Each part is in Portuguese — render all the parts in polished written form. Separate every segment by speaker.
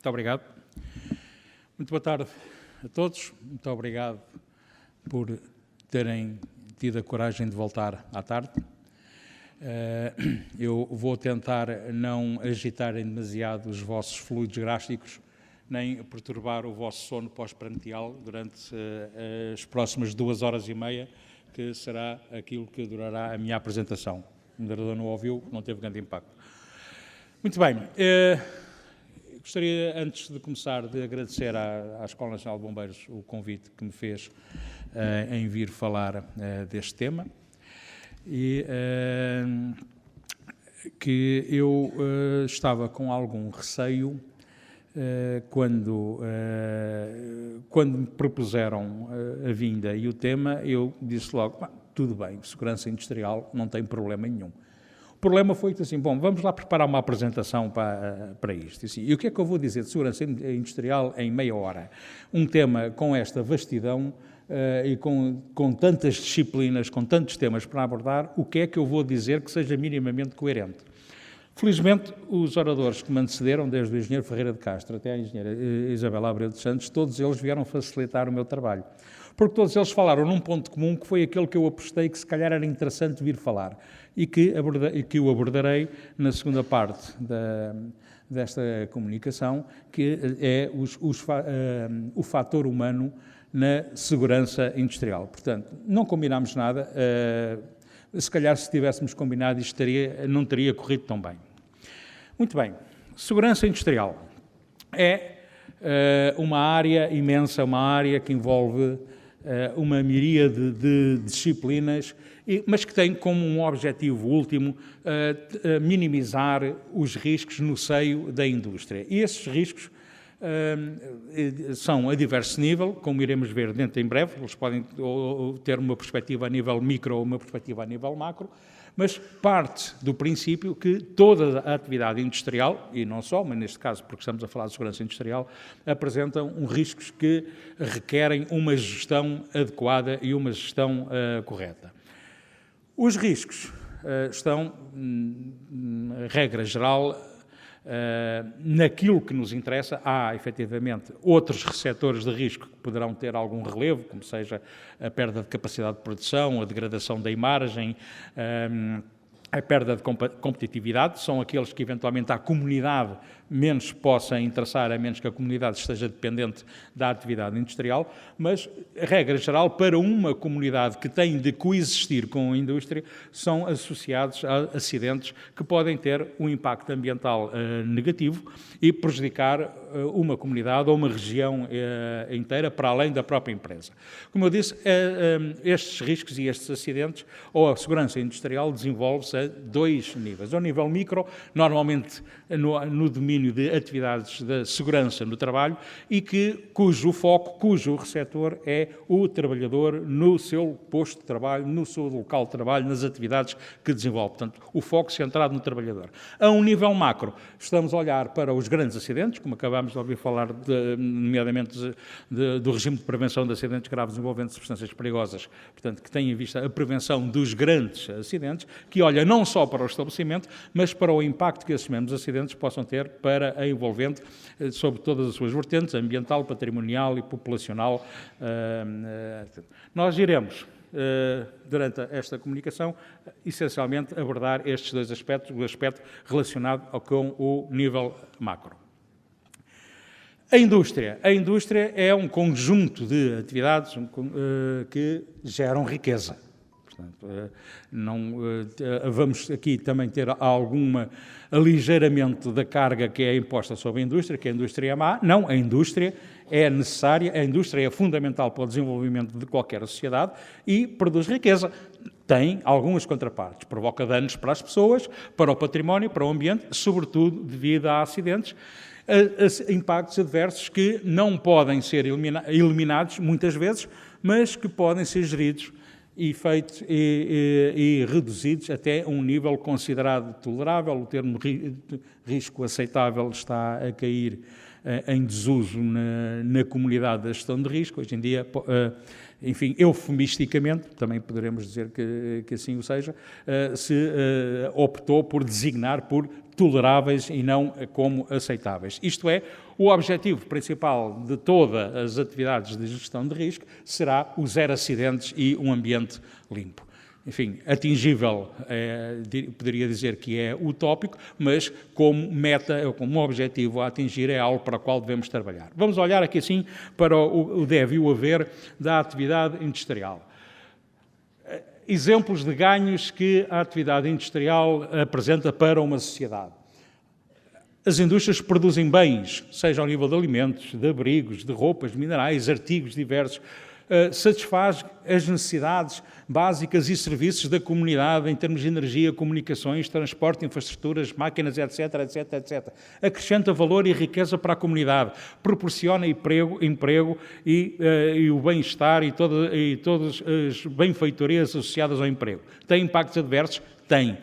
Speaker 1: Muito obrigado. Muito boa tarde a todos. Muito obrigado por terem tido a coragem de voltar à tarde. Eu vou tentar não agitar em demasiado os vossos fluidos gástricos, nem perturbar o vosso sono pós-prandial durante as próximas 2h30, que será aquilo que durará a minha apresentação. O moderador não ouviu, não teve grande impacto. Muito bem. Gostaria, antes de começar, de agradecer à Escola Nacional de Bombeiros o convite que me fez em vir falar deste tema. E que eu estava com algum receio quando me propuseram a vinda e o tema. Eu disse logo, tudo bem, segurança industrial, não tem problema nenhum. O problema foi que assim, bom, vamos lá preparar uma apresentação para isto. E o que é que eu vou dizer de segurança industrial em meia hora? Um tema com esta vastidão e com tantas disciplinas, com tantos temas para abordar, o que é que eu vou dizer que seja minimamente coerente? Felizmente, os oradores que me antecederam, desde o engenheiro Ferreira de Castro até a engenheira Isabela Abreu dos Santos, todos eles vieram facilitar o meu trabalho. Porque todos eles falaram num ponto comum que foi aquele que eu apostei que se calhar era interessante vir falar e que eu abordarei na segunda parte desta comunicação, que é o fator humano na segurança industrial. Portanto, não combinámos nada, se calhar se tivéssemos combinado isto não teria corrido tão bem. Muito bem, segurança industrial é uma área imensa, uma área que envolve uma miríade de disciplinas, mas que tem como um objetivo último minimizar os riscos no seio da indústria. E esses riscos são a diverso nível, como iremos ver dentro em breve. Eles podem ter uma perspectiva a nível micro ou uma perspectiva a nível macro, mas parte do princípio que toda a atividade industrial, e não só, mas neste caso, porque estamos a falar de segurança industrial, apresentam riscos que requerem uma gestão adequada e uma gestão correta. Os riscos estão, regra geral, naquilo que nos interessa. Há, efetivamente, outros receptores de risco que poderão ter algum relevo, como seja a perda de capacidade de produção, a degradação da imagem, a perda de competitividade. São aqueles que, eventualmente, a comunidade menos possa interessar, a menos que a comunidade esteja dependente da atividade industrial, mas, regra geral, para uma comunidade que tem de coexistir com a indústria, são associados a acidentes que podem ter um impacto ambiental negativo e prejudicar uma comunidade ou uma região inteira, para além da própria empresa. Como eu disse, estes riscos e estes acidentes, ou a segurança industrial, desenvolve-se a dois níveis. Ao nível micro, normalmente no domínio de atividades de segurança no trabalho e cujo receptor é o trabalhador no seu posto de trabalho, no seu local de trabalho, nas atividades que desenvolve. Portanto, o foco centrado no trabalhador. A um nível macro, estamos a olhar para os grandes acidentes, como acabámos de ouvir falar, nomeadamente do regime de prevenção de acidentes graves envolvendo substâncias perigosas, portanto, que tem em vista a prevenção dos grandes acidentes, que olha não só para o estabelecimento, mas para o impacto que esses mesmos acidentes possam ter para a envolvente, sobre todas as suas vertentes, ambiental, patrimonial e populacional. Nós iremos, durante esta comunicação, essencialmente abordar estes dois aspectos, o aspecto relacionado com o nível macro. A indústria é um conjunto de atividades que geram riqueza. Portanto, vamos aqui também ter algum aligeiramento da carga que é imposta sobre a indústria, que a indústria é má. Não, a indústria é necessária, a indústria é fundamental para o desenvolvimento de qualquer sociedade e produz riqueza. Tem algumas contrapartes, provoca danos para as pessoas, para o património, para o ambiente, sobretudo devido a acidentes, impactos adversos que não podem ser eliminados muitas vezes, mas que podem ser geridos e feitos e reduzidos até um nível considerado tolerável. O termo risco aceitável está a cair em desuso na comunidade da gestão de risco. Hoje em dia, enfim, eufemisticamente, também poderemos dizer que assim o seja, se optou por designar por toleráveis e não como aceitáveis. Isto é, o objetivo principal de todas as atividades de gestão de risco será o zero acidentes e um ambiente limpo. Enfim, atingível, poderia dizer que é utópico, mas como meta, como objetivo a atingir, é algo para o qual devemos trabalhar. Vamos olhar aqui assim para o deve e o haver da atividade industrial. Exemplos de ganhos que a atividade industrial apresenta para uma sociedade. As indústrias produzem bens, seja ao nível de alimentos, de abrigos, de roupas, de minerais, artigos diversos, satisfaz as necessidades básicas e serviços da comunidade em termos de energia, comunicações, transporte, infraestruturas, máquinas, etc., etc., etc. Acrescenta valor e riqueza para a comunidade, proporciona emprego e o bem-estar e todas as benfeitorias associadas ao emprego. Tem impactos adversos? Tem,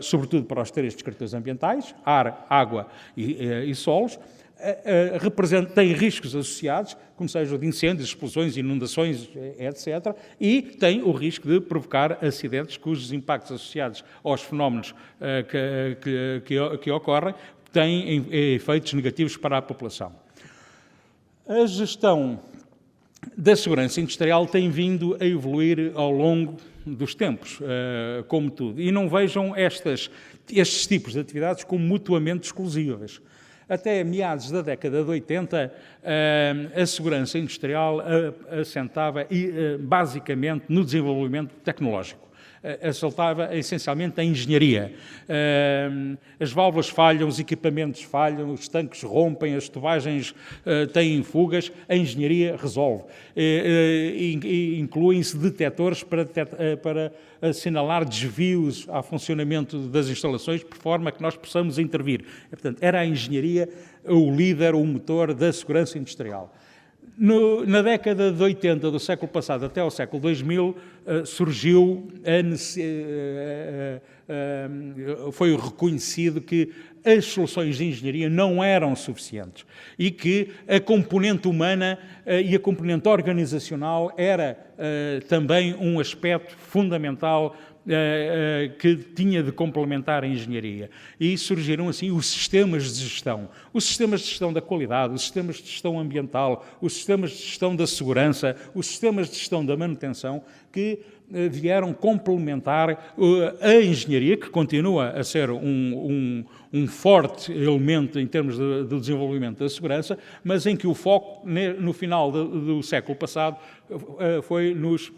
Speaker 1: sobretudo para os três descritores ambientais, ar, água e solos. Tem riscos associados, como seja de incêndios, explosões, inundações, etc. E tem o risco de provocar acidentes cujos impactos associados aos fenómenos que ocorrem têm efeitos negativos para a população. A gestão da segurança industrial tem vindo a evoluir ao longo dos tempos, como tudo. E não vejam estes tipos de atividades como mutuamente exclusivas. Até meados da década de 80, a segurança industrial assentava basicamente no desenvolvimento tecnológico. Assaltava essencialmente a engenharia. As válvulas falham, os equipamentos falham, os tanques rompem, as tubagens têm fugas, a engenharia resolve. Incluem-se detectores para assinalar desvios ao funcionamento das instalações, por forma que nós possamos intervir. Portanto, era a engenharia o líder, o motor da segurança industrial. Na década de 80 do século passado até ao século 2000, foi reconhecido que as soluções de engenharia não eram suficientes e que a componente humana e a componente organizacional era também um aspecto fundamental que tinha de complementar a engenharia. E surgiram assim os sistemas de gestão. Os sistemas de gestão da qualidade, os sistemas de gestão ambiental, os sistemas de gestão da segurança, os sistemas de gestão da manutenção, que vieram complementar a engenharia, que continua a ser um forte elemento em termos do desenvolvimento da segurança, mas em que o foco, no final do século passado, foi nos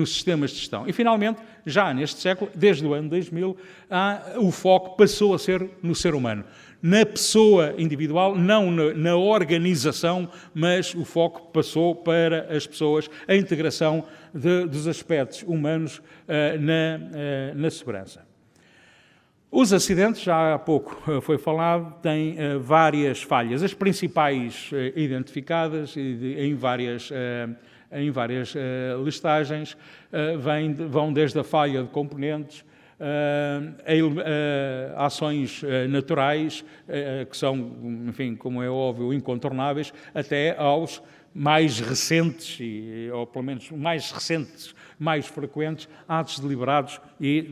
Speaker 1: sistemas de gestão. E, finalmente, já neste século, desde o ano 2000, o foco passou a ser no ser humano. Na pessoa individual, não na organização, mas o foco passou para as pessoas, a integração dos aspectos humanos na segurança. Os acidentes, já há pouco foi falado, têm várias falhas. As principais identificadas em várias listagens vão desde a falha de componentes, ações naturais, que são, enfim, como é óbvio, incontornáveis, até aos mais recentes, ou pelo menos mais recentes, mais frequentes, atos deliberados e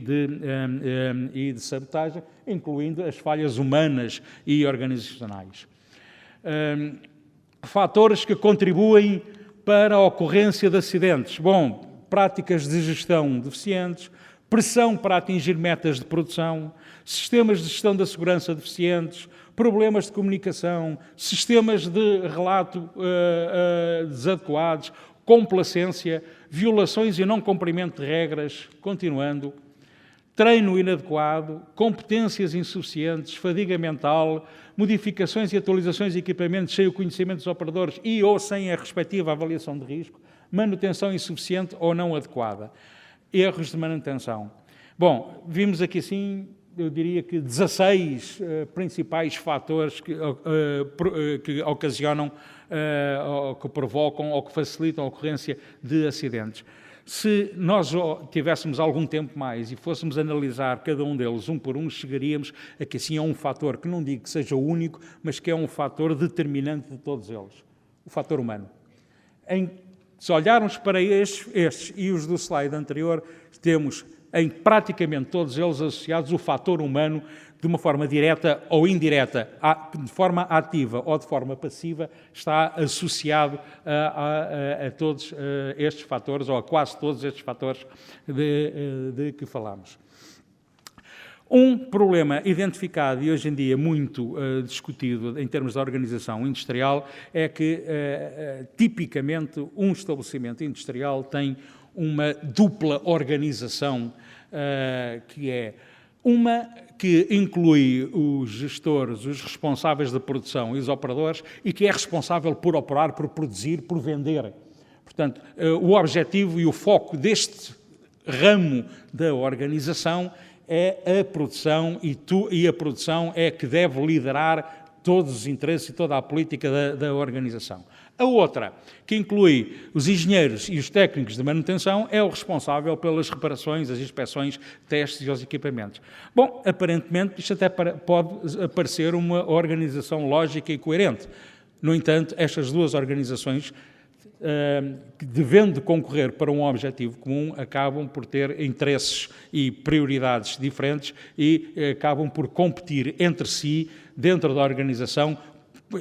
Speaker 1: de sabotagem, incluindo as falhas humanas e organizacionais. Fatores que contribuem para a ocorrência de acidentes. Bom, práticas de gestão deficientes, pressão para atingir metas de produção, sistemas de gestão da segurança deficientes, problemas de comunicação, sistemas de relato desadequados, complacência, violações e não cumprimento de regras, continuando, treino inadequado, competências insuficientes, fadiga mental, modificações e atualizações de equipamentos sem o conhecimento dos operadores e ou sem a respectiva avaliação de risco, manutenção insuficiente ou não adequada, erros de manutenção. Bom, vimos aqui assim, eu diria que 16 principais fatores que ocasionam, ou que provocam ou que facilitam a ocorrência de acidentes. Se nós tivéssemos algum tempo mais e fôssemos analisar cada um deles, um por um, chegaríamos a que assim é um fator, que não digo que seja o único, mas que é um fator determinante de todos eles, o fator humano. Se olharmos para estes e os do slide anterior, temos em praticamente todos eles associados o fator humano de uma forma direta ou indireta, de forma ativa ou de forma passiva, está associado a todos estes fatores, ou a quase todos estes fatores de que falamos. Um problema identificado e hoje em dia muito discutido em termos de organização industrial é que, tipicamente, um estabelecimento industrial tem uma dupla organização, que é uma que inclui os gestores, os responsáveis da produção e os operadores e que é responsável por operar, por produzir, por vender. Portanto, o objetivo e o foco deste ramo da organização é a produção e a produção é que deve liderar todos os interesses e toda a política da organização. A outra, que inclui os engenheiros e os técnicos de manutenção, é o responsável pelas reparações, as inspeções, testes e os equipamentos. Bom, aparentemente isto até pode parecer uma organização lógica e coerente. No entanto, estas duas organizações, devendo concorrer para um objetivo comum, acabam por ter interesses e prioridades diferentes e acabam por competir entre si dentro da organização,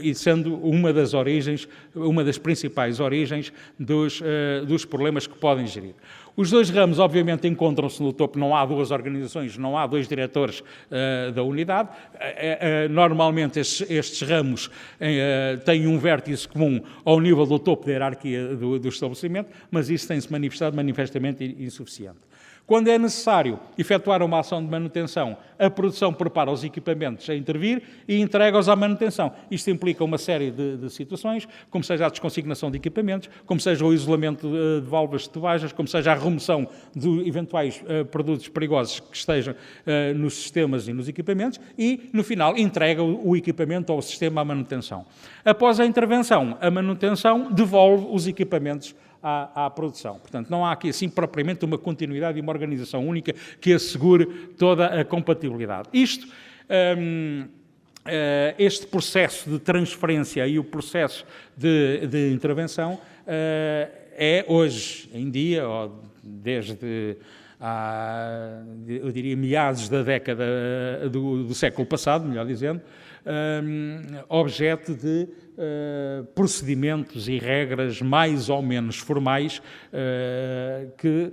Speaker 1: e sendo uma das origens, uma das principais origens dos problemas que podem gerir. Os dois ramos, obviamente, encontram-se no topo, não há duas organizações, não há dois diretores da unidade. Normalmente estes ramos têm um vértice comum ao nível do topo da hierarquia do estabelecimento, mas isso tem-se manifestado manifestamente insuficiente. Quando é necessário efetuar uma ação de manutenção, a produção prepara os equipamentos a intervir e entrega-os à manutenção. Isto implica uma série de situações, como seja a desconsignação de equipamentos, como seja o isolamento de válvulas de tubagens, como seja a remoção de eventuais produtos perigosos que estejam nos sistemas e nos equipamentos e, no final, entrega o equipamento ao sistema à manutenção. Após a intervenção, a manutenção devolve os equipamentos à produção. Portanto, não há aqui, assim, propriamente uma continuidade e uma organização única que assegure toda a compatibilidade. Este processo de transferência e o processo de intervenção é hoje em dia, ou desde eu diria meados da década do século passado, melhor dizendo, objeto de procedimentos e regras mais ou menos formais que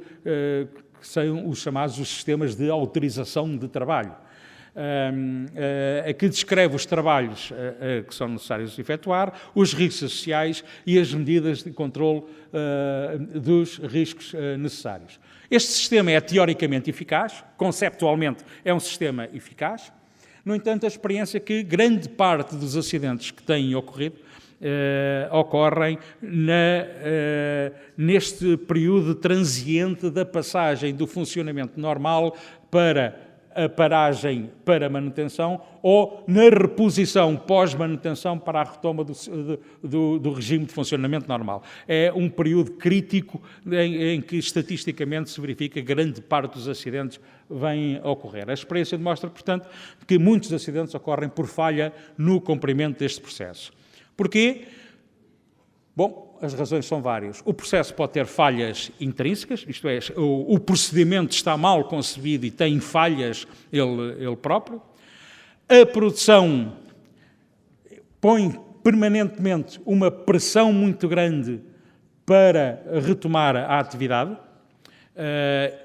Speaker 1: são os chamados os sistemas de autorização de trabalho, que descreve os trabalhos que são necessários efetuar, os riscos sociais e as medidas de controle dos riscos necessários. Este sistema é teoricamente eficaz, conceptualmente é um sistema eficaz. No entanto, a experiência é que grande parte dos acidentes que têm ocorrido ocorrem neste período transiente da passagem do funcionamento normal para a paragem para a manutenção ou na reposição pós-manutenção para a retoma do regime de funcionamento normal. É um período crítico em que estatisticamente se verifica que grande parte dos acidentes vêm a ocorrer. A experiência demonstra, portanto, que muitos acidentes ocorrem por falha no cumprimento deste processo. Porquê? Bom, as razões são várias. O processo pode ter falhas intrínsecas, isto é, o procedimento está mal concebido e tem falhas ele próprio. A produção põe permanentemente uma pressão muito grande para retomar a atividade,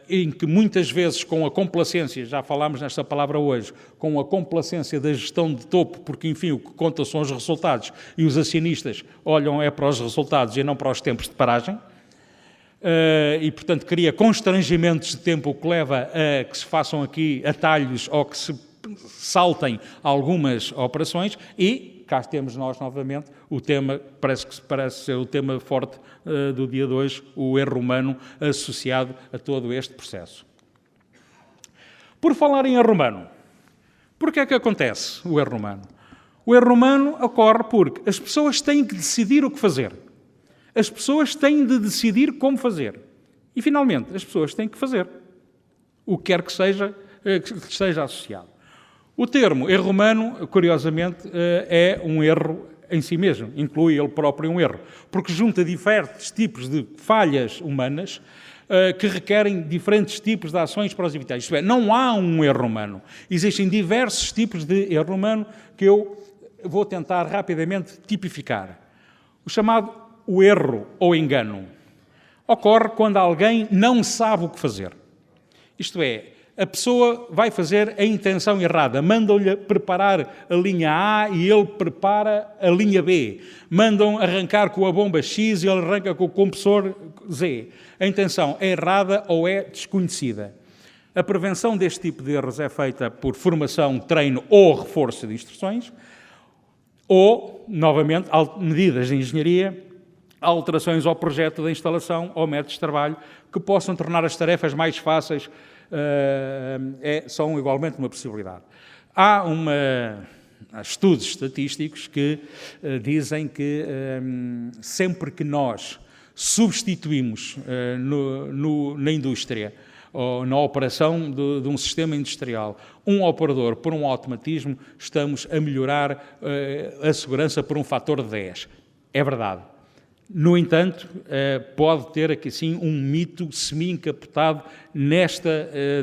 Speaker 1: em que muitas vezes com a complacência, já falámos nesta palavra hoje, com a complacência da gestão de topo, porque enfim o que conta são os resultados e os acionistas olham para os resultados e não para os tempos de paragem, e portanto cria constrangimentos de tempo, o que leva a que se façam aqui atalhos ou que se saltem algumas operações e cá temos nós novamente o tema, parece ser o tema forte do dia de hoje, o erro humano associado a todo este processo. Por falar em erro humano, porquê é que acontece o erro humano? O erro humano ocorre porque as pessoas têm que decidir o que fazer. As pessoas têm de decidir como fazer. E, finalmente, as pessoas têm que fazer o que quer que esteja associado. O termo erro humano, curiosamente, é um erro em si mesmo, inclui ele próprio um erro, porque junta diferentes tipos de falhas humanas que requerem diferentes tipos de ações para os evitar. Isto é, não há um erro humano. Existem diversos tipos de erro humano que eu vou tentar rapidamente tipificar. O chamado o erro ou engano ocorre quando alguém não sabe o que fazer. Isto é, a pessoa vai fazer a intenção errada. Mandam-lhe preparar a linha A e ele prepara a linha B. Mandam arrancar com a bomba X e ele arranca com o compressor Z. A intenção é errada ou é desconhecida. A prevenção deste tipo de erros é feita por formação, treino ou reforço de instruções ou, novamente, medidas de engenharia, alterações ao projeto da instalação ou métodos de trabalho que possam tornar as tarefas mais fáceis. São igualmente uma possibilidade. Há estudos estatísticos que dizem que sempre que nós substituímos na indústria ou na operação de um sistema industrial um operador por um automatismo, estamos a melhorar a segurança por um fator de 10. É verdade. No entanto, pode ter aqui sim um mito semi-encapotado neste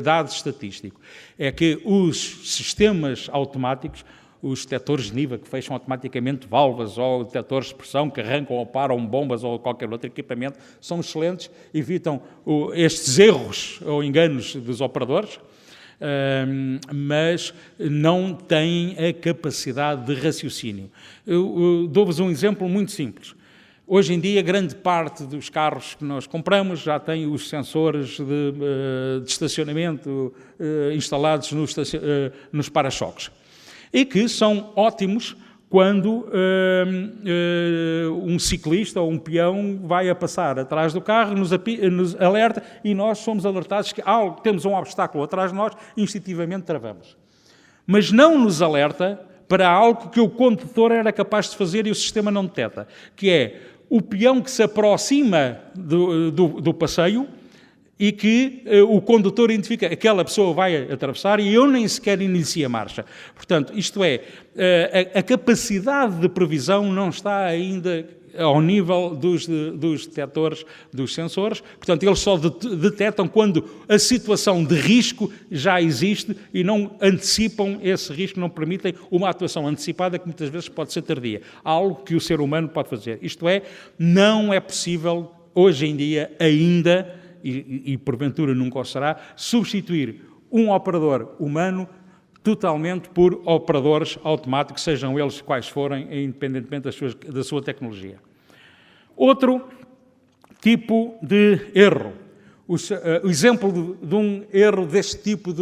Speaker 1: dado estatístico. É que os sistemas automáticos, os detectores de nível que fecham automaticamente válvulas ou detectores de pressão que arrancam ou param bombas ou qualquer outro equipamento, são excelentes, evitam estes erros ou enganos dos operadores, mas não têm a capacidade de raciocínio. Eu dou-vos um exemplo muito simples. Hoje em dia, grande parte dos carros que nós compramos já têm os sensores de estacionamento instalados nos para-choques e que são ótimos quando um ciclista ou um peão vai a passar atrás do carro, nos alerta e nós somos alertados que temos um obstáculo atrás de nós e instintivamente travamos. Mas não nos alerta para algo que o condutor era capaz de fazer e o sistema não detecta, que é o peão que se aproxima do passeio e que o condutor identifica que aquela pessoa vai atravessar e eu nem sequer inicio a marcha. Portanto, isto é, a capacidade de previsão não está ainda ao nível dos detectores, dos sensores. Portanto, eles só detectam quando a situação de risco já existe e não antecipam esse risco, não permitem uma atuação antecipada que muitas vezes pode ser tardia. Algo que o ser humano pode fazer. Isto é, não é possível, hoje em dia, ainda, e porventura nunca o será, substituir um operador humano totalmente por operadores automáticos, sejam eles quais forem, independentemente da sua tecnologia. Outro tipo de erro, o exemplo de um erro deste tipo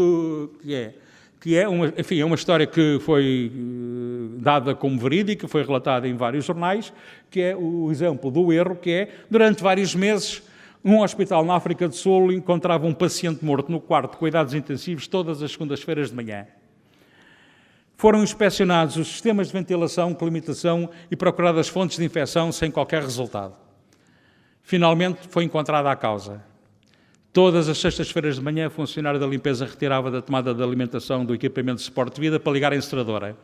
Speaker 1: que é uma história que foi dada como verídica, foi relatada em vários jornais, que é o exemplo do erro que é, durante vários meses, num hospital na África do Sul encontrava um paciente morto no quarto de cuidados intensivos todas as segundas-feiras de manhã. Foram inspecionados os sistemas de ventilação, climatização e procuradas fontes de infecção sem qualquer resultado. Finalmente foi encontrada a causa. Todas as sextas-feiras de manhã, o funcionário da limpeza retirava da tomada de alimentação do equipamento de suporte de vida para ligar a enceradora.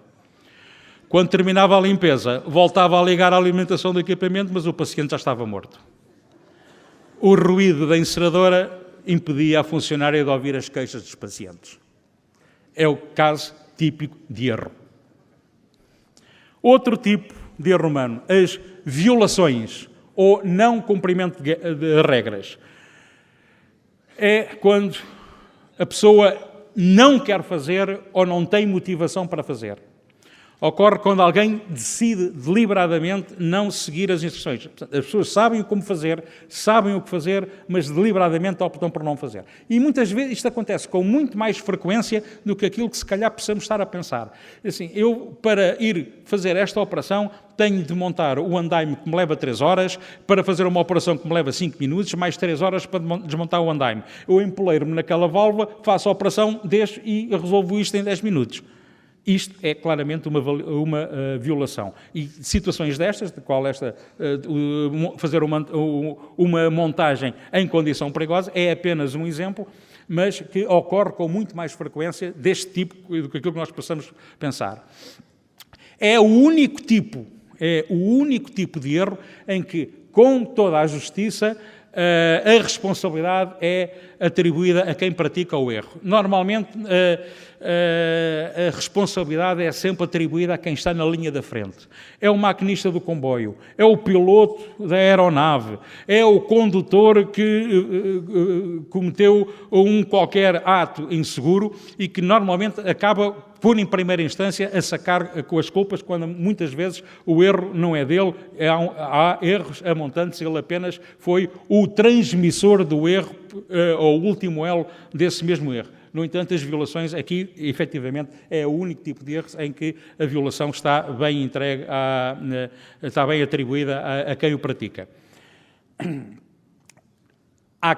Speaker 1: Quando terminava a limpeza, voltava a ligar a alimentação do equipamento, mas o paciente já estava morto. O ruído da enceradora impedia a funcionária de ouvir as queixas dos pacientes. É o caso típico de erro. Outro tipo de erro humano, as violações ou não cumprimento de regras. É quando a pessoa não quer fazer ou não tem motivação para fazer. Ocorre quando alguém decide deliberadamente não seguir as instruções. As pessoas sabem como fazer, sabem o que fazer, mas deliberadamente optam por não fazer. E muitas vezes isto acontece com muito mais frequência do que aquilo que se calhar possamos estar a pensar. Assim, eu, para ir fazer esta operação, tenho de montar o andaime que me leva 3 horas, para fazer uma operação que me leva 5 minutos, mais 3 horas para desmontar o andaime. Eu empoleiro-me naquela válvula, faço a operação, deixo e resolvo isto em 10 minutos. Isto é claramente uma violação. E situações destas, de qual fazer uma montagem em condição perigosa, é apenas um exemplo, mas que ocorre com muito mais frequência deste tipo do que aquilo que nós possamos pensar. É o único tipo de erro em que, com toda a justiça, a responsabilidade é atribuída a quem pratica o erro. Normalmente, a responsabilidade é sempre atribuída a quem está na linha da frente. É o maquinista do comboio, é o piloto da aeronave, é o condutor que cometeu um qualquer ato inseguro e que normalmente acaba por, em primeira instância, a sacar com as culpas, quando muitas vezes o erro não é dele, há erros amontantes, ele apenas foi o transmissor do erro, ou o último elo desse mesmo erro. No entanto, as violações, aqui, efetivamente, é o único tipo de erros em que a violação está bem entregue, está bem atribuída a quem o pratica. Há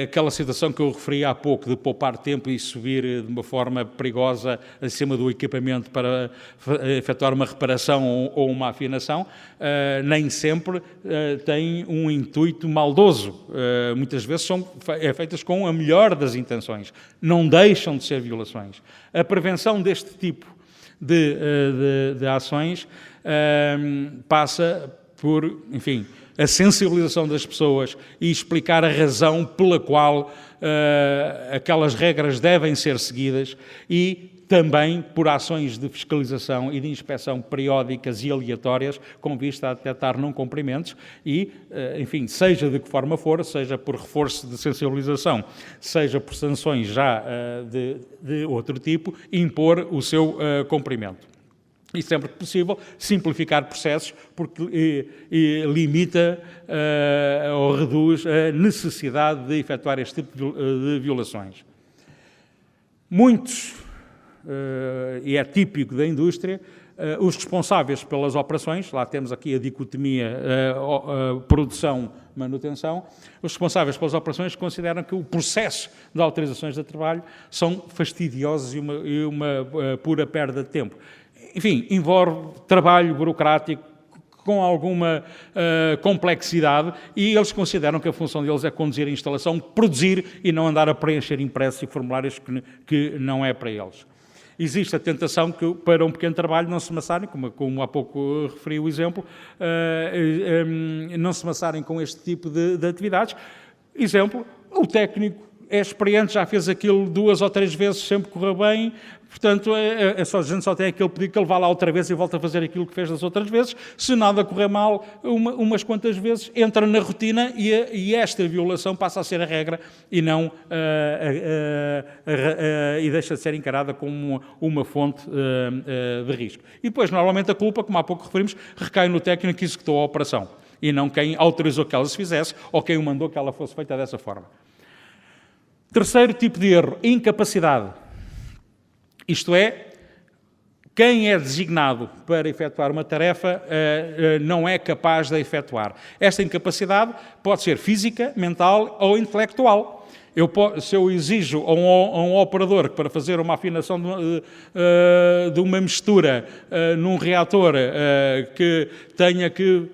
Speaker 1: aquela situação que eu referi há pouco de poupar tempo e subir de uma forma perigosa acima do equipamento para efetuar uma reparação ou uma afinação, nem sempre tem um intuito maldoso. Muitas vezes são feitas com a melhor das intenções. Não deixam de ser violações. A prevenção deste tipo de ações passa por, enfim, a sensibilização das pessoas e explicar a razão pela qual aquelas regras devem ser seguidas e também por ações de fiscalização e de inspeção periódicas e aleatórias com vista a detectar não cumprimentos e, enfim, seja de que forma for, seja por reforço de sensibilização, seja por sanções já de outro tipo, impor o seu cumprimento. E, sempre que possível, simplificar processos, porque limita ou reduz a necessidade de efetuar este tipo de violações. Muitos, e é típico da indústria, os responsáveis pelas operações, lá temos aqui a dicotomia produção-manutenção, os responsáveis pelas operações consideram que o processo de autorizações de trabalho são fastidiosos e uma pura perda de tempo. Enfim, envolve trabalho burocrático com alguma complexidade e eles consideram que a função deles é conduzir a instalação, produzir e não andar a preencher impressos e formulários que não é para eles. Existe a tentação que para um pequeno trabalho não se maçarem, como há pouco referi o exemplo, não se maçarem com este tipo de atividades. Exemplo, o técnico é experiente, já fez aquilo 2 ou 3 vezes, sempre correu bem, portanto, a gente só tem aquele pedido que ele vá lá outra vez e volta a fazer aquilo que fez das outras vezes. Se nada correr mal, umas quantas vezes, entra na rotina e esta violação passa a ser a regra e não e deixa de ser encarada como uma fonte de risco. E depois, normalmente, a culpa, como há pouco referimos, recai no técnico que executou a operação e não quem autorizou que ela se fizesse ou quem o mandou que ela fosse feita dessa forma. Terceiro tipo de erro, incapacidade. Isto é, quem é designado para efetuar uma tarefa não é capaz de a efetuar. Esta incapacidade pode ser física, mental ou intelectual. Se eu exijo a um operador que para fazer uma afinação de uma mistura num reator que tenha que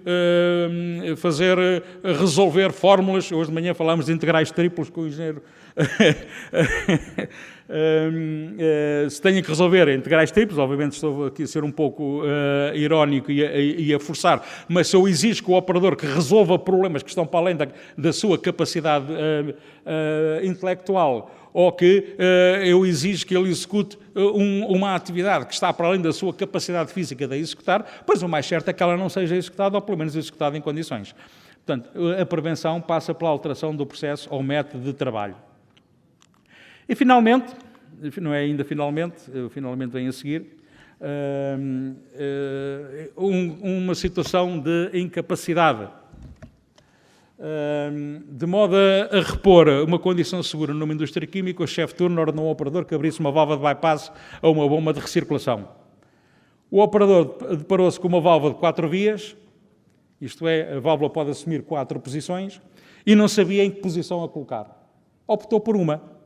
Speaker 1: resolver fórmulas, hoje de manhã falámos de integrais triplos com o engenheiro, se tenha que resolver integrais triplos, obviamente estou aqui a ser um pouco irónico e a forçar, mas se eu exijo que o operador que resolva problemas que estão para além da sua capacidade intelectual, ou que eu exijo que ele execute uma atividade que está para além da sua capacidade física de a executar, pois o mais certo é que ela não seja executada, ou pelo menos executada em condições. Portanto, a prevenção passa pela alteração do processo ou método de trabalho. E, finalmente, não é ainda finalmente, finalmente vem a seguir, uma situação de incapacidade. De modo a repor uma condição segura numa indústria química, o chefe de turno ordenou ao operador que abrisse uma válvula de bypass a uma bomba de recirculação. O operador deparou-se com uma válvula de 4 vias, isto é, a válvula pode assumir 4 posições, e não sabia em que posição a colocar. Optou por uma,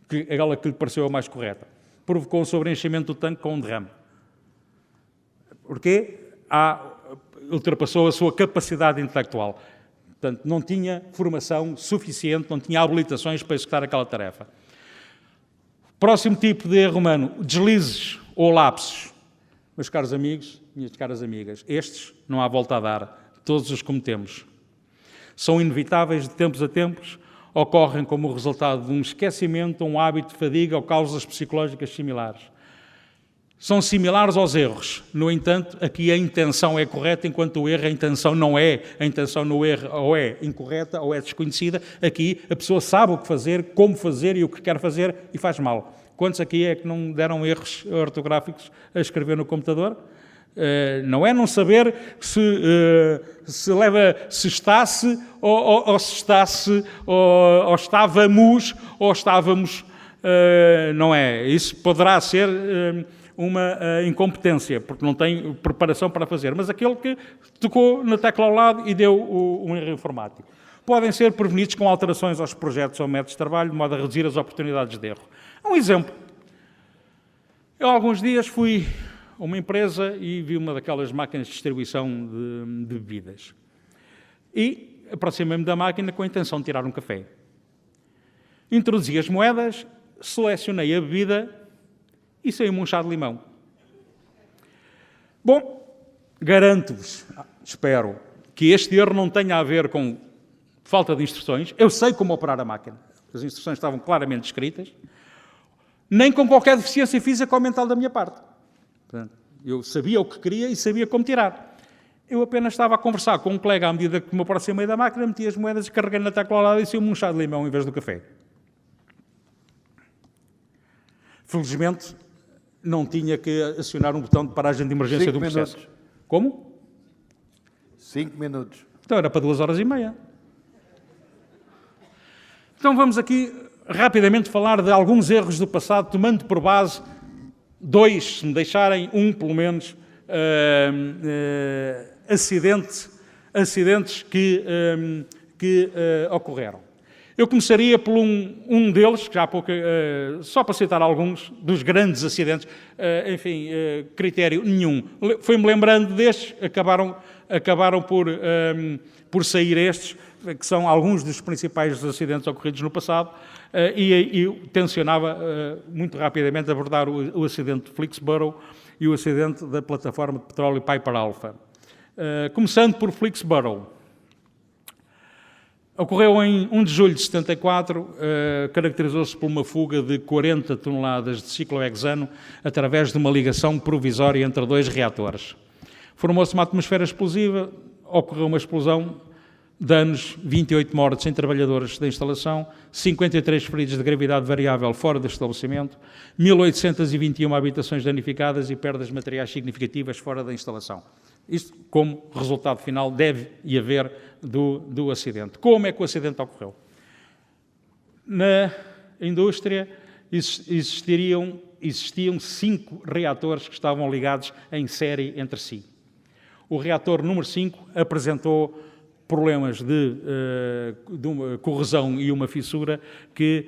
Speaker 1: aquela que lhe pareceu a mais correta. Provocou um sobreenchimento do tanque com um derrame. Porquê? Ultrapassou a sua capacidade intelectual. Portanto, não tinha formação suficiente, não tinha habilitações para executar aquela tarefa. Próximo tipo de erro humano, deslizes ou lapsos. Meus caros amigos, minhas caras amigas, estes não há volta a dar, todos os cometemos. São inevitáveis de tempos a tempos, ocorrem como resultado de um esquecimento, um hábito de fadiga ou causas psicológicas similares. São similares aos erros. No entanto, aqui a intenção é correta, enquanto o erro, a intenção não é. A intenção no erro ou é incorreta ou é desconhecida. Aqui a pessoa sabe o que fazer, como fazer e o que quer fazer e faz mal. Quantos aqui é que não deram erros ortográficos a escrever no computador? Não é não saber se está-se ou se está-se ou estávamos ou estávamos, não é? Isso poderá ser uma incompetência, porque não tem preparação para fazer, mas aquele que tocou na tecla ao lado e deu um erro informático. Podem ser prevenidos com alterações aos projetos ou métodos de trabalho, de modo a reduzir as oportunidades de erro. Um exemplo. Eu há alguns dias fui a uma empresa e vi uma daquelas máquinas de distribuição de bebidas. E aproximei-me da máquina com a intenção de tirar um café. Introduzi as moedas, selecionei a bebida e saiu-me um chá de limão. Bom, garanto-vos, espero, que este erro não tenha a ver com falta de instruções. Eu sei como operar a máquina. As instruções estavam claramente escritas. Nem com qualquer deficiência física ou mental da minha parte. Portanto, eu sabia o que queria e sabia como tirar. Eu apenas estava a conversar com um colega à medida que me aproximei da máquina, meti as moedas, carreguei na tecla ao lado e saiu-me um chá de limão em vez do café. Felizmente, não tinha que acionar um botão de paragem de emergência do processo. Como?
Speaker 2: 5 minutos.
Speaker 1: Então era para 2h30. Então vamos aqui rapidamente falar de alguns erros do passado, tomando por base 2, se me deixarem, pelo menos, acidentes que ocorreram. Eu começaria por um deles, que já há pouco, só para citar alguns, dos grandes acidentes, critério nenhum. Fui-me lembrando destes, acabaram por sair estes, que são alguns dos principais acidentes ocorridos no passado, e tencionava muito rapidamente abordar o acidente de Flixborough e o acidente da plataforma de petróleo Piper Alpha. Começando por Flixborough. Ocorreu em 1 de julho de 74, caracterizou-se por uma fuga de 40 toneladas de ciclohexano através de uma ligação provisória entre 2 reatores. Formou-se uma atmosfera explosiva, ocorreu uma explosão, danos, 28 mortes em trabalhadores da instalação, 53 feridos de gravidade variável fora do estabelecimento, 1.821 habitações danificadas e perdas materiais significativas fora da instalação. Isto como resultado final deve haver do acidente. Como é que o acidente ocorreu? Na indústria existiam 5 reatores que estavam ligados em série entre si. O reator número 5 apresentou problemas de uma corrosão e uma fissura que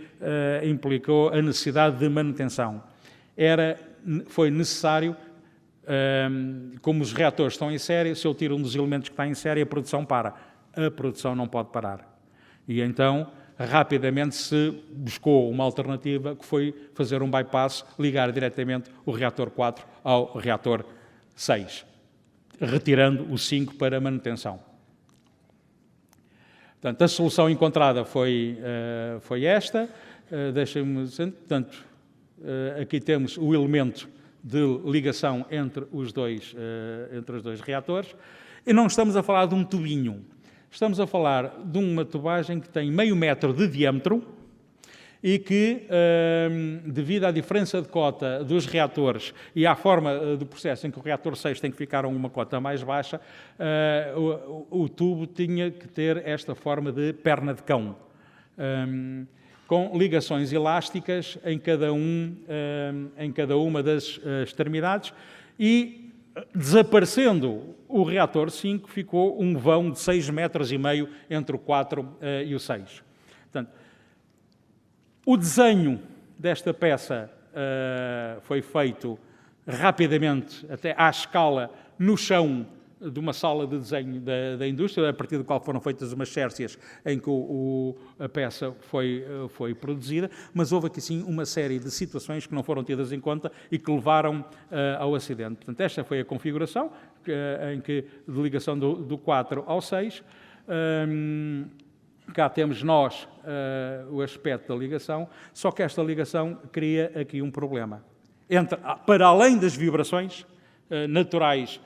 Speaker 1: implicou a necessidade de manutenção. Foi necessário, como os reatores estão em série, se eu tiro um dos elementos que está em série, a produção para. A produção não pode parar. E então, rapidamente se buscou uma alternativa que foi fazer um bypass, ligar diretamente o reator 4 ao reator 6, retirando o 5 para manutenção. Portanto, a solução encontrada foi esta. Deixem-me, portanto, aqui temos o elemento de ligação entre os dois reatores. E não estamos a falar de um tubinho. Estamos a falar de uma tubagem que tem meio metro de diâmetro e que, devido à diferença de cota dos reatores e à forma do processo em que o reator 6 tem que ficar a uma cota mais baixa, o tubo tinha que ter esta forma de perna de cão, com ligações elásticas em cada uma das extremidades e, desaparecendo o reator 5, ficou um vão de 6,5 metros entre o 4 e o 6. Portanto, o desenho desta peça foi feito rapidamente, até à escala, no chão de uma sala de desenho da indústria, a partir do qual foram feitas umas xércias em que a peça foi produzida, mas houve aqui sim uma série de situações que não foram tidas em conta e que levaram ao acidente. Portanto, esta foi a configuração de ligação do 4 ao 6. Cá temos nós o aspecto da ligação, só que esta ligação cria aqui um problema. Para além das vibrações naturais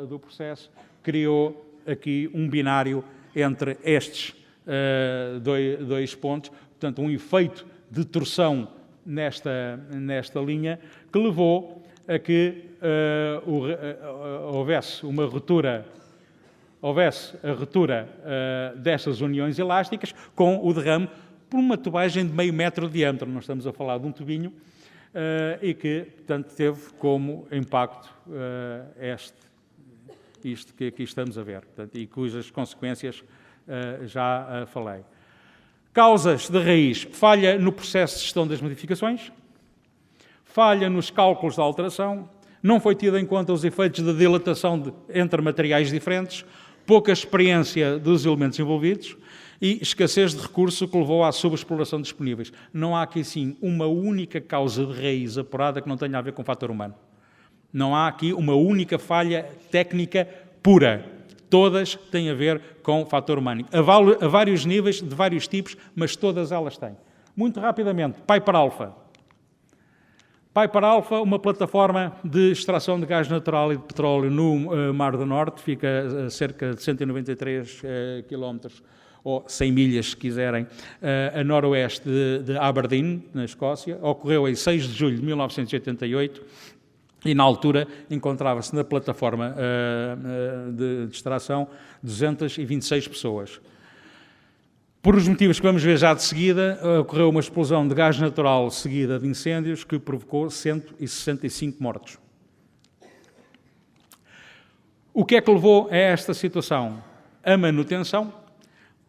Speaker 1: do processo, criou aqui um binário entre estes dois pontos, portanto, um efeito de torção nesta linha que levou a que houvesse a ruptura destas uniões elásticas com o derrame por uma tubagem de meio metro de diâmetro. Nós estamos a falar de um tubinho e que, portanto, teve como impacto isto que aqui estamos a ver, portanto, e cujas consequências já falei. Causas de raiz: falha no processo de gestão das modificações, falha nos cálculos da alteração, não foi tido em conta os efeitos de dilatação entre materiais diferentes, pouca experiência dos elementos envolvidos e escassez de recurso que levou à subexploração disponíveis. Não há aqui, sim, uma única causa de raiz apurada que não tenha a ver com o fator humano. Não há aqui uma única falha técnica pura. Todas têm a ver com o fator humano. A vários níveis, de vários tipos, mas todas elas têm. Muito rapidamente, Piper Alpha. Piper Alpha, uma plataforma de extração de gás natural e de petróleo no Mar do Norte, fica a cerca de 193 km, ou 100 milhas, se quiserem, a noroeste de Aberdeen, na Escócia. Ocorreu em 6 de julho de 1988 e, na altura, encontrava-se na plataforma de extração 226 pessoas. Por os motivos que vamos ver já de seguida, ocorreu uma explosão de gás natural seguida de incêndios que provocou 165 mortos. O que é que levou a esta situação? A manutenção,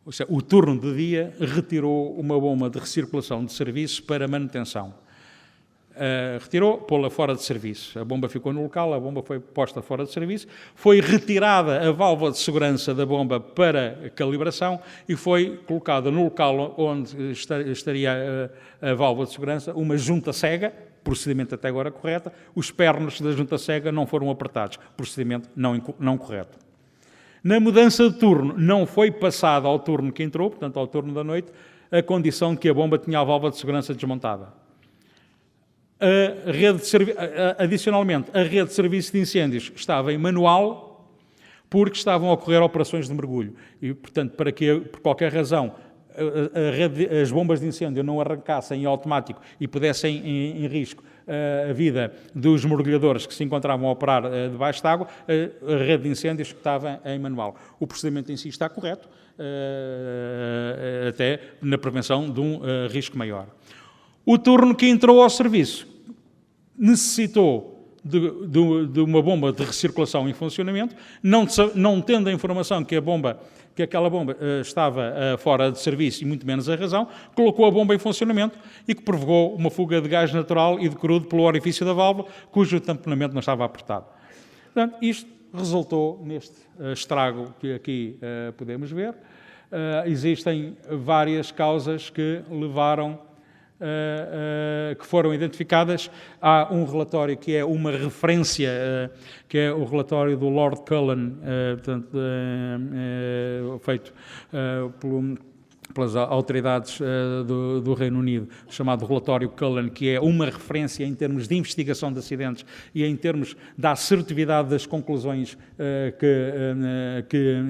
Speaker 1: ou seja, o turno de dia retirou uma bomba de recirculação de serviço para manutenção. Retirou, pô-la fora de serviço. A bomba ficou no local, a bomba foi posta fora de serviço, foi retirada a válvula de segurança da bomba para calibração e foi colocada no local onde estaria a válvula de segurança uma junta cega, procedimento até agora correto. Os pernos da junta cega não foram apertados, procedimento não correto. Na mudança de turno, não foi passada ao turno que entrou, portanto ao turno da noite, a condição de que a bomba tinha a válvula de segurança desmontada. Adicionalmente, a rede de serviço de incêndios estava em manual porque estavam a ocorrer operações de mergulho. E, portanto, para que, por qualquer razão, as bombas de incêndio não arrancassem em automático e pudessem em risco a vida dos mergulhadores que se encontravam a operar debaixo de água, a rede de incêndios estava em manual. O procedimento em si está correto, até na prevenção de um risco maior. O turno que entrou ao serviço necessitou de uma bomba de recirculação em funcionamento, não tendo a informação que aquela bomba estava fora de serviço e muito menos a razão, colocou a bomba em funcionamento e que provocou uma fuga de gás natural e de crudo pelo orifício da válvula, cujo tamponamento não estava apertado. Portanto, isto resultou neste estrago que aqui podemos ver. Existem várias causas que levaram que foram identificadas. Há um relatório que é uma referência, que é o relatório do Lord Cullen, feito pelas autoridades do Reino Unido, chamado relatório Cullen, que é uma referência em termos de investigação de acidentes e em termos da assertividade das conclusões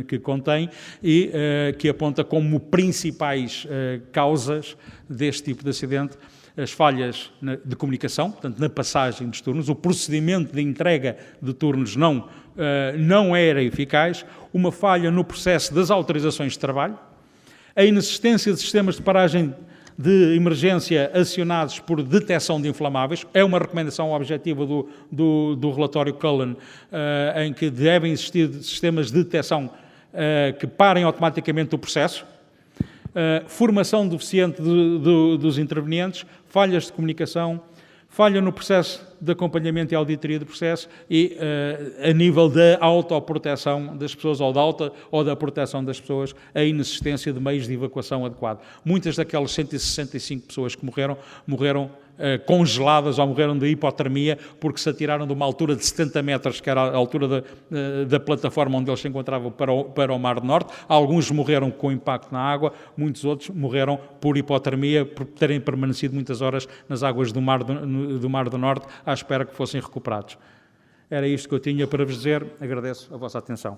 Speaker 1: que contém e que aponta como principais causas deste tipo de acidente as falhas de comunicação, portanto, na passagem dos turnos, o procedimento de entrega de turnos não era eficaz, uma falha no processo das autorizações de trabalho, a inexistência de sistemas de paragem de emergência acionados por detecção de inflamáveis, é uma recomendação objetiva do relatório Cullen, em que devem existir sistemas de detecção que parem automaticamente o processo, formação deficiente dos intervenientes, falhas de comunicação, falha no processo de acompanhamento e auditoria do processo e a nível da autoproteção das pessoas ou da proteção das pessoas, a inexistência de meios de evacuação adequado. Muitas daquelas 165 pessoas que morreram congeladas ou morreram de hipotermia porque se atiraram de uma altura de 70 metros, que era a altura da plataforma onde eles se encontravam, para o Mar do Norte. Alguns morreram com impacto na água, muitos outros morreram por hipotermia, por terem permanecido muitas horas nas águas do Mar do Norte à espera que fossem recuperados. Era isto que eu tinha para vos dizer. Agradeço a vossa atenção.